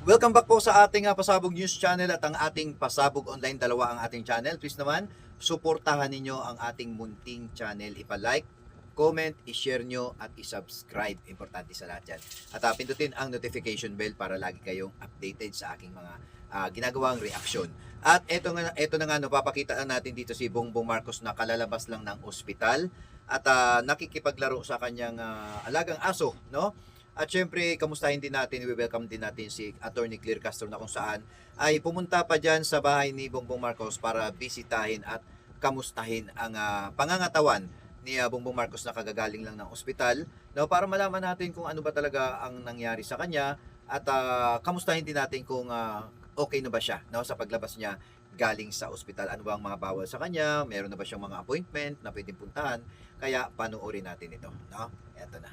Welcome back po sa ating Pasabog News Channel at ang ating Pasabog Online. Dalawa ang ating channel. Please naman, suportahan ninyo ang ating munting channel. Ipa-like, comment, i-share nyo at i-subscribe. Importante sa lahat yan. At pindutin ang notification bell para lagi kayong updated sa aking mga ginagawang reaksyon. At ito na nga, papakita natin dito si Bongbong Marcos na kalalabas lang ng ospital at nakikipaglaro sa kanyang alagang aso, no? At syempre, kamustahin din natin, i-welcome din natin si Attorney Claire Castro na kung saan ay pumunta pa dyan sa bahay ni Bongbong Marcos para bisitahin at kamustahin ang pangangatawan ni Bongbong Marcos na kagagaling lang ng ospital, no, para malaman natin kung ano ba talaga ang nangyari sa kanya at kamustahin din natin kung okay na ba siya, no, sa paglabas niya galing sa ospital. Ano ba ang mga bawal sa kanya? Meron na ba siyang mga appointment na pwedeng puntahan? Kaya panoorin natin ito, no? Eto na.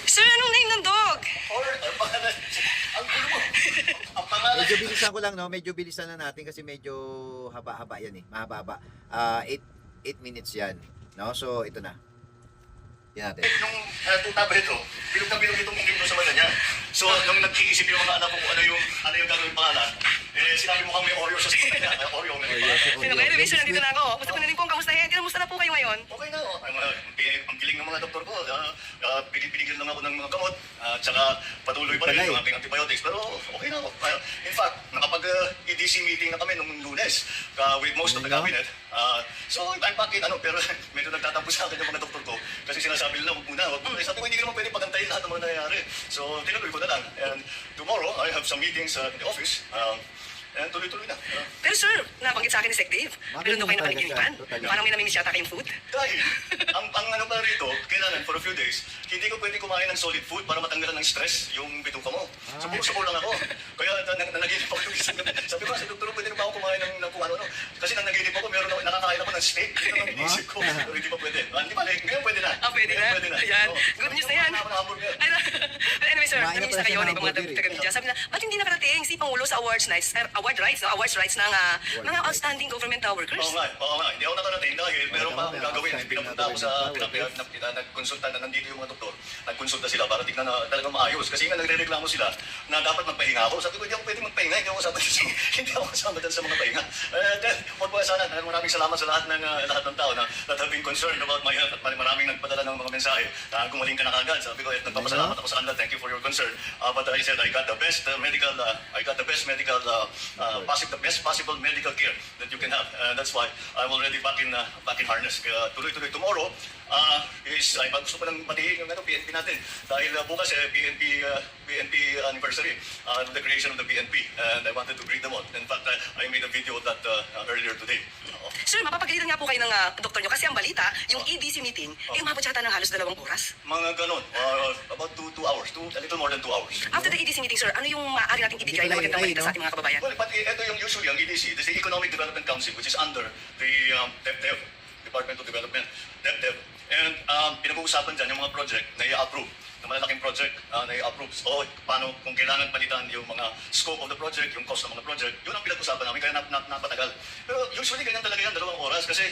Sir, anong name ng dog? Ang gulo mo. Ang pangalan. Medyo bilisan ko lang, no? Medyo bilisan na natin kasi medyo haba-haba yan eh. Mahaba-haba. 8 minutes yan. No? So, ito na. Yan natin. Nung tutaba ito, bilog na bilog itong mukhang sa mata niya. So, nung nag-iisip yung mga anak ko kung ano yung gagawin pangalan, sinabi mo kang may Oreo sa sakit niya. Oreo, may pangalan. Sino kayo? Anyway, sir, nandito na ako. Gusto ko na rin pong kamustahin. Kinamusta na po kayo ngayon? Okay na, ang piling ng mga doktor ko. Pinigil lang ako ng mga gamot. Tsaka patuloy pa rin yung aking antibiotics. Pero okay na ako. In fact, nakapag-EDC meeting na kami nung Lunes with most of the cabinet. So I'm back in, pero medyo nagtatampo sa akin yung mga doktor ko. Kasi sinasabi nila, wag muna. Sabi ko, hindi ko naman pwede pagantayin lahat ng mga nangyayari. So tinuloy ko na lang. And tomorrow, I have some meetings in the office. And tuloy-tuloy na. Pero sir, nabanggit sa akin ni Sec Dave. Meron daw kayo napanaginipan. Parang may namimiss yata kayong food. Dahil, ang ano pa rito, kailangan for a few days, hindi ko pwede kumain ng solid food para matanggalan ng stress yung bituka mo. Subo lang ako. Kaya nanaginip ako. Sabi ko, sa doktor, pwede na ba ako kumain ng kung ano. Kasi nanaginip ako, nakakain ako ng steak. Ito ang inisip ko. Pero hindi pa pwede. Hindi ba, ngayon pwede na. Pwede na. Ayan. Good news na yan. Anyway, sir, namimiss na kayo ng mga taga-media. Sabi na, ba't hindi nakarating si Pangulo sa awards nights, awards rights ng mga outstanding government workers? Oo nga. Hindi ako nakarating dahil meron pa akong gagawin. Pinapunta ako sa nagkonsulta na nandito yung mga doktor. Nagkonsulta sila para tignan na talagang maayos. Kasi nga nagre-reklamo sila na dapat magpahinga ako. Sabi ko, hindi ako pwede magpahinga. Hindi ako kasama dyan sa mga pahinga. Huwag po sana. Maraming salamat sa lahat ng tao na that have been concerned about my health. At maraming nagpadala ng mga mensahe na gumaling ka na kagad. Sabi ko, nagpapasalamat ako sa kanila. Thank you for your concern. But I said, I got the best medical the best possible medical care that you can have. That's why I'm already back in harness. Kaya tuloy-tuloy tomorrow ay gusto pa lang batiin yung PNP natin. Dahil bukas PNP anniversary, the creation of the PNP. And I wanted to greet them all. In fact, I made a video of that earlier today. Sir, mapapagalitan nga po kayo ng doktor nyo kasi ang balita, yung EDC meeting, umabot yata ng halos 2 oras. Mga ganon. About 2 hours. A little more than 2 hours. After the EDC meeting, sir, ano yung maaari nating ibigay na magandang balita sa ating mga kababayan? Well, but ito yung usually ang EDC, this is the Economic Development Council, which is under the DepDev, Department of Development, DepDev. And pinag-uusapan dyan yung mga project na i-approve, na malalaking project na i-approve. So, paano, kung kailangan palitan yung mga scope of the project, yung cost ng mga project, yun ang pinag-usapan namin, kaya napatagal. Pero usually ganyan talaga yan, 2 oras, kasi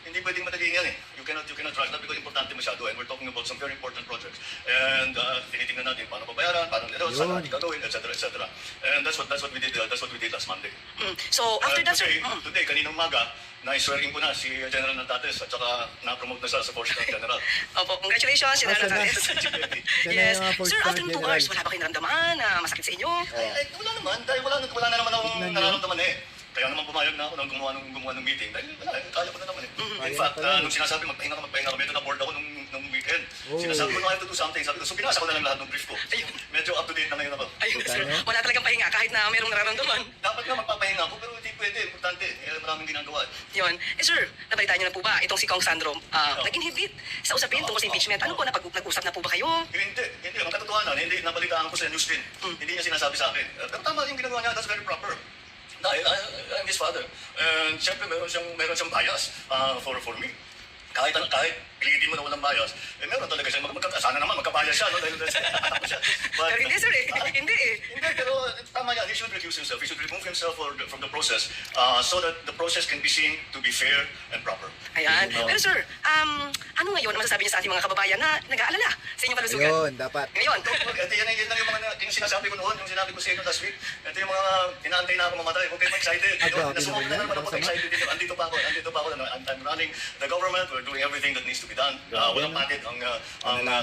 hindi pwedeng madaliin yan eh. You cannot drag that because importante masyado and we're talking about some very important projects. And tinitingnan natin paano babayaran, paano saan natin gagawin, etc. And that's what we did last Monday. So after that, sir, today, kaninang umaga, na-swearing ko na si General Natates at saka na-promote na siya sa Force Staff General. Opo, congratulations, General Natates. Yes. Sir, after 2 hours, wala ba kayong naramdaman na masakit sa inyo? Ay, wala naman. Dahil wala na naman akong nararamdaman eh. Kaya naman pumayag na ako nang gumawa ng meeting. Dahil wala, kaya ko na naman eh. In fact, nung sinasabi magpahinga ka, medyo na-board ako nung weekend. Sinasabi ko na I have to do something. Sabi ko, so binasa ko na lang lahat ng brief ko. Medyo up to date na ngayon ako. Ayun, sir. Wala talagang pahinga kahit na mayroong nararamdaman. Dapat nga magpapahinga ako, pero hindi pwede. Importante. Maraming ginagawa. Yun. Sir, nabalitaan niyo na po ba itong si Kong Sandro nag-inhibit sa usapin tungkol sa impeachment? Ano po, nag-usap na po ba kayo? Hindi. Ang katotohanan, hindi nabalitaan ko sa newsfeed. Hindi niya sinasabi sa akin. Pero tama yung ginagawa niya, that's very proper. Dahil I'm his father. And siyempre meron siyang bias for me. Kahit pilitin mo na walang bias, meron talaga siya. Sana naman magkabias siya, no? Dahil anak ko siya. Pero hindi, sir eh. Hindi, pero tama yan. He should recuse himself. He should remove himself from the process so that the process can be seen to be fair and proper. Ayan. Pero sir, Ano ngayon ang masasabi niyo sa ating mga kababayan na nag-aalala sa inyong kalusugan? Yun, dapat. Ngayon, Ito yan lang yung mga yung sinasabi ko noon, yung sinabi ko sa inyo last week. Ito yung mga inaantay na ako mamatay. Huwag kayong excited. Grabe Nasumok naman na naman yan. ako excited dito. Andito pa ako. I'm running the government. We're doing everything that needs to be done. Walang patit ang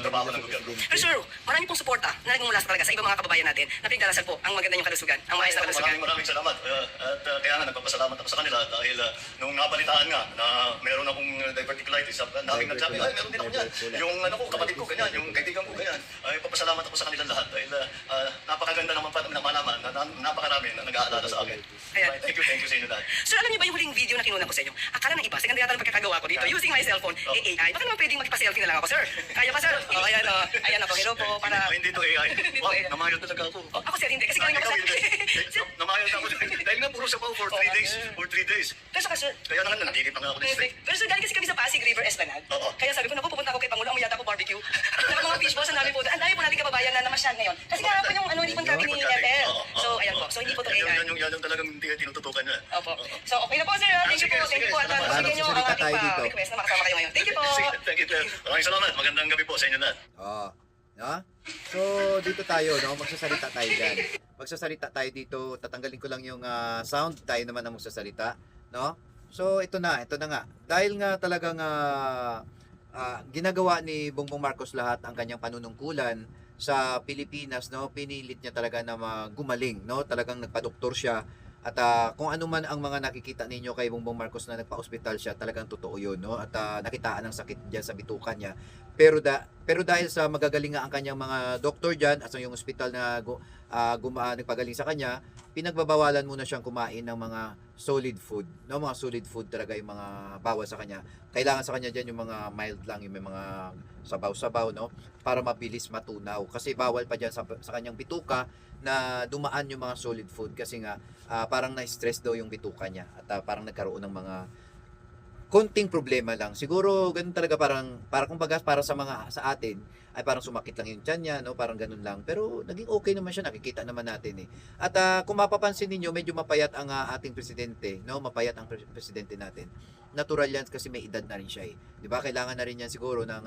trabaho ng gobyerno. pero sir, marami pong suporta na nagmumula sa talaga sa ibang mga kababayan natin na pinagdadasal po ang maganda yung kalusugan, ang maayos na kalusugan. Maraming salamat. At kaya nga nagpapasalamat ako sa kanila dahil nung nabalitaan nga na meron akong diverticulitis, daming nagsabi, ay meron din ako yan. Yung ano ko, kapatid ko, ganyan, yung kaibigan ko, ganyan. Ay papasalamat ako sa kanila lahat dahil napakaganda naman pa na malaman na napakarami na nag-aalala sa akin. Ayan. Thank you sa inyo lahat. Sir, alam niyo ba yung huling video na kinunan ko sa inyo? Akala ng iba, sa ganda yata ng pagkakagawa ko dito, using my cellphone, AI. Baka naman pwedeng magpa-selfie na lang ako, sir. Kaya pa, sir? O, ayan o. Ayan ako, hello po, para... Hindi to AI. Hindi to Wow, AI. namayot talaga ako. Ako, sir, hindi. Kasi galing ako Ikaw, sa... hindi. Namayot ako. Dahil nga puro sabaw for 3 days. For 3 days. Pero saka, sir, Kaya naman nakikita nga ako ng steak. pero sir, galing kasi kami sa Pasig River Esplanade. Oo. Kaya sabi ko, naku, pupunta ako kay Pangulo, amoy yata ako barbecue. Naka mga fishballs, ang dami po. Ang dami po natin kababayan na namasyal ngayon. Kasi nga po yung ano, ribbon cutting ni FL. So, ayan po. So, hindi po to AI. Yan yung talagang hindi tinututukan niya. Opo. So, okay na po, sir. Thank you po. Thank you po. At Sige, sige nyo ang magsasalita ating tayo dito. request na makasama kayo ngayon. Thank you po. Sige, thank you. Maraming salamat. Magandang gabi po sa inyo lahat. Oh, no? So, dito tayo, no? Magsasalita tayo dyan. Magsasalita tayo dito. Tatanggalin ko lang yung sound. Tayo naman ang magsasalita, no? So, ito na nga. Dahil nga talagang ginagawa ni Bongbong Marcos lahat ang kanyang panunungkulan sa Pilipinas, no? Pinilit niya talaga na gumaling, no? Talagang nagpa-doktor siya. At kung ano man ang mga nakikita ninyo kay Bongbong Marcos na nagpa-ospital siya, talagang totoo yun, no? At nakitaan ng sakit diyan sa bitukan niya. Pero dahil sa magagaling nga ang kanyang mga doktor diyan at sa yung ospital na nagpagaling sa kanya, pinagbabawalan muna siyang kumain ng mga solid food, no? Mga solid food talaga yung mga bawal sa kanya. Kailangan sa kanya diyan yung mga mild lang, yung may mga sabaw-sabaw, no? Para mabilis matunaw. Kasi bawal pa diyan sa kanyang bituka na dumaan yung mga solid food kasi nga parang na-stress daw yung bituka niya at parang nagkaroon ng mga konting problema lang. Siguro ganun talaga para kumbaga para sa atin ay parang sumakit lang yung tiyan niya, no? Parang ganun lang. Pero naging okay naman siya, nakikita naman natin eh. At kung mapapansin niyo, medyo mapayat ang ating presidente, no? Mapayat ang presidente natin. Natural yan kasi may edad na rin siya eh. 'Di ba? Kailangan na rin yan siguro ng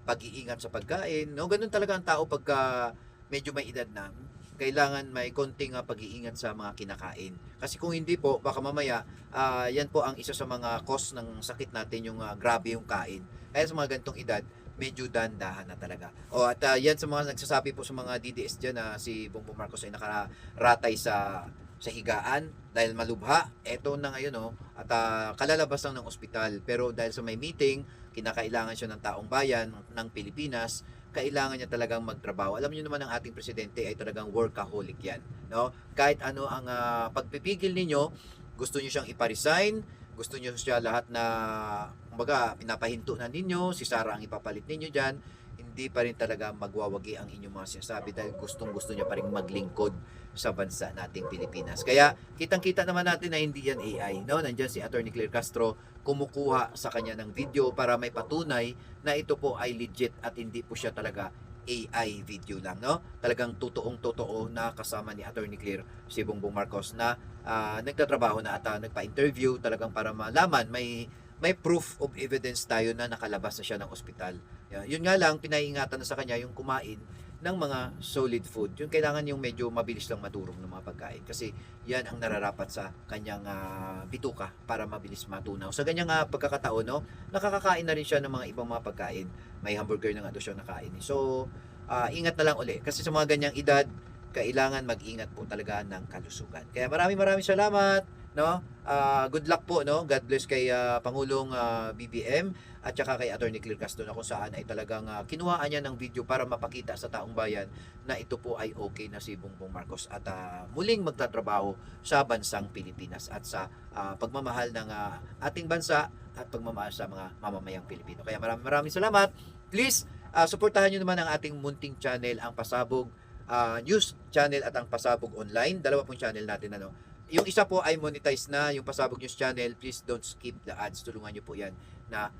pag-iingat sa pagkain, no? Ganun talaga ang tao pagka medyo may edad na. Kailangan may konting pag-iingat sa mga kinakain. Kasi kung hindi po, baka mamaya, yan po ang isa sa mga cause ng sakit natin, yung grabe yung kain. Kaya sa mga ganitong edad, medyo dandahan na talaga. At yan sa mga nagsasabi po sa mga DDS dyan na si Bongbong Marcos ay nakaratay sa higaan dahil malubha. Eto na ngayon, at kalalabas lang ng ospital. Pero dahil sa may meeting, kinakailangan siya ng taong bayan ng Pilipinas, kailangan niya talagang magtrabaho. Alam niyo naman ang ating presidente ay talagang workaholic yan, no? Kahit ano ang pagpipigil ninyo, gusto niyo siyang ipa-resign, gusto niyo siya lahat na kumbaga pinapahinto na ninyo, si Sara ang ipapalit ninyo diyan, hindi pa rin talaga magwawagi ang inyong mga sinasabi dahil gustong-gusto niya pa rin maglingkod sa bansa nating Pilipinas. Kaya kitang-kita naman natin na hindi yan AI, no? Nandiyan si Attorney Claire Castro kumukuha sa kanya ng video para may patunay na ito po ay legit at hindi po siya talaga AI video lang, no? Talagang totoong-totoo na kasama ni Attorney Claire si Bongbong Marcos na nagtatrabaho na at nagpa-interview talagang para malaman may proof of evidence tayo na nakalabas na siya ng ospital. Yun nga lang, pinaiingatan na sa kanya yung kumain ng mga solid food. Yung kailangan yung medyo mabilis lang madurog ng mga pagkain kasi yan ang nararapat sa kanyang bituka para mabilis matunaw. Sa ganyang pagkakataon, no, nakakakain na rin siya ng mga ibang mga pagkain. May hamburger na nga doon siya nakain. So, ingat na lang uli. Kasi sa mga ganyang edad, kailangan mag-ingat po talaga ng kalusugan. Kaya maraming salamat, no? Good luck po, no? God bless kay Pangulong BBM at saka kay Attorney Claire Castro na kung saan ay talagang kinuhaan niya ng video para mapakita sa taong bayan na ito po ay okay na si Bongbong Marcos at muling magtatrabaho sa bansang Pilipinas at sa pagmamahal ng ating bansa at pagmamahal sa mga mamamayang Pilipino. Kaya maraming salamat. Please, suportahan niyo naman ang ating munting channel, ang Pasabog News Channel at ang Pasabog Online. Dalawa pong channel natin, ano. Yung isa po ay monetize na, yung Pasabog News Channel. Please don't skip the ads. Tulungan niyo po yan na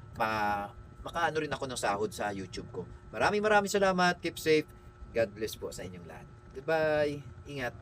makaano rin ako ng sahod sa YouTube ko. Maraming salamat. Keep safe. God bless po sa inyong lahat. Goodbye. Ingat.